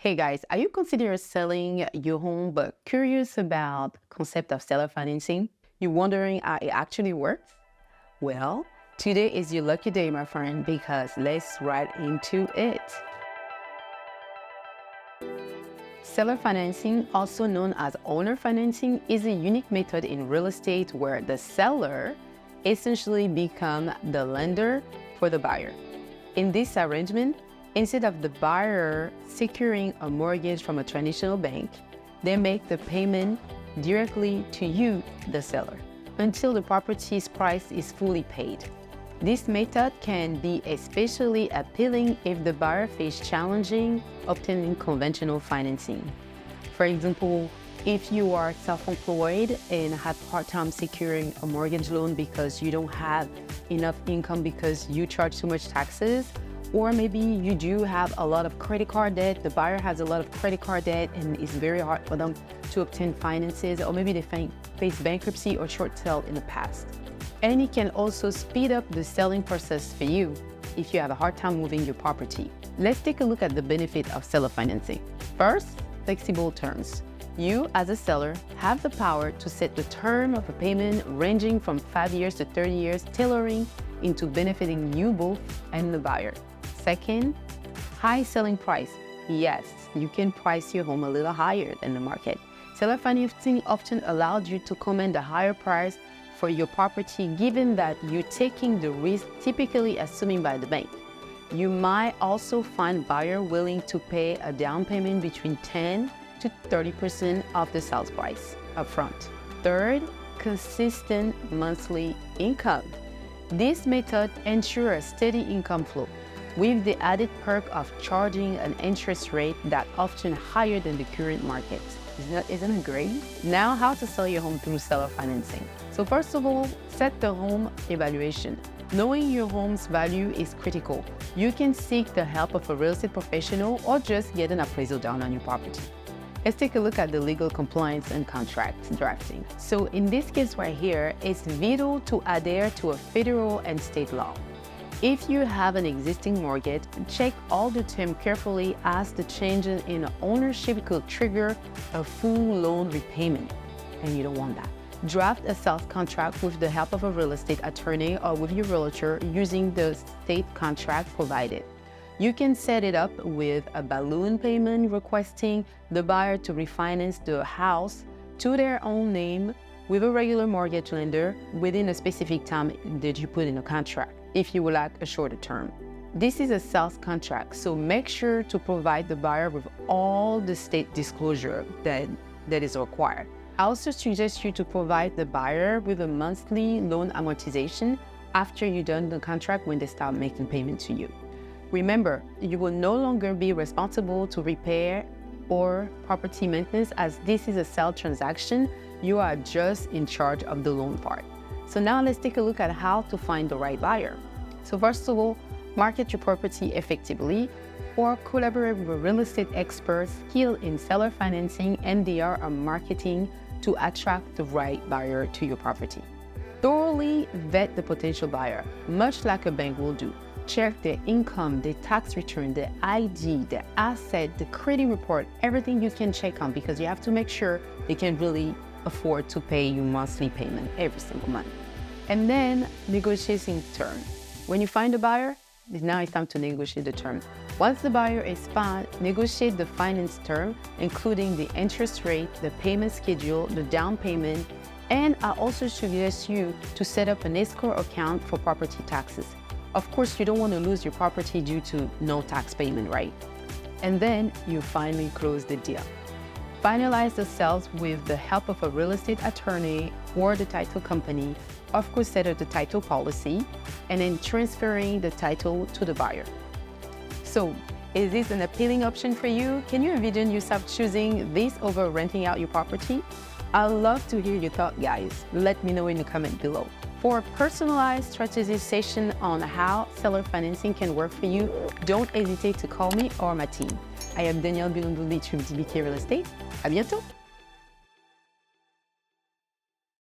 Hey guys, are you considering selling your home but curious about concept of seller financing? You're wondering how it actually works? Well, today is your lucky day, my friend, because let's right into it. Seller financing, also known as owner financing, is a unique method in real estate where the seller essentially becomes the lender for the buyer. In this arrangement, instead of the buyer securing a mortgage from a traditional bank, they make the payment directly to you, the seller, until the property's price is fully paid. This method can be especially appealing if the buyer faces challenging obtaining conventional financing. For example, if you are self-employed and have a hard time securing a mortgage loan because you don't have enough income because you charge too much taxes, or maybe you do have a lot of credit card debt, the buyer has a lot of credit card debt and it's very hard for them to obtain finances, or maybe they face bankruptcy or short sale in the past. And it can also speed up the selling process for you if you have a hard time moving your property. Let's take a look at the benefit of seller financing. First, flexible terms. You, as a seller, have the power to set the term of a payment ranging from 5 years to 30 years, tailoring into benefiting you both and the buyer. Second, high selling price. Yes, you can price your home a little higher than the market. Seller financing often allows you to command a higher price for your property, given that you're taking the risk typically assumed by the bank. You might also find buyers willing to pay a down payment between 10 to 30% of the sales price upfront. Third, consistent monthly income. This method ensures a steady income flow, with the added perk of charging an interest rate that's often higher than the current market. Isn't it great? Now, how to sell your home through seller financing. So first of all, set the home evaluation. Knowing your home's value is critical. You can seek the help of a real estate professional or just get an appraisal done on your property. Let's take a look at the legal compliance and contract drafting. So in this case right here, it's vital to adhere to a federal and state law. If you have an existing mortgage, check all the terms carefully, as the change in ownership could trigger a full loan repayment, and you don't want that. Draft a sales contract with the help of a real estate attorney or with your realtor using the state contract provided. You can set it up with a balloon payment requesting the buyer to refinance the house to their own name with a regular mortgage lender within a specific time that you put in a contract, if you would like a shorter term. This is a sales contract, so make sure to provide the buyer with all the state disclosure that is required. I also suggest you to provide the buyer with a monthly loan amortization after you've done the contract when they start making payment to you. Remember, you will no longer be responsible to repair or property maintenance, as this is a sale transaction. You are just in charge of the loan part. So now let's take a look at how to find the right buyer. So first of all, market your property effectively, or collaborate with a real estate expert skilled in seller financing and DR or marketing to attract the right buyer to your property. Thoroughly vet the potential buyer, much like a bank will do. Check their income, their tax return, their ID, their asset, the credit report, everything you can check on, because you have to make sure they can really afford to pay you monthly payment every single month. And then negotiating term. When you find a buyer, now it's time to negotiate the term. Once the buyer is found, negotiate the finance term, including the interest rate, the payment schedule, the down payment, and I also suggest you to set up an escrow account for property taxes. Of course, you don't want to lose your property due to no tax payment, right? And then you finally close the deal. Finalize the sales with the help of a real estate attorney or the title company. Of course, set up the title policy and then transferring the title to the buyer. So, is this an appealing option for you? Can you envision yourself choosing this over renting out your property? I'd love to hear your thoughts, guys. Let me know in the comment below. For a personalized strategy session on how seller financing can work for you, don't hesitate to call me or my team. I am Danielle Bilumbu from DBK Real Estate. À bientôt!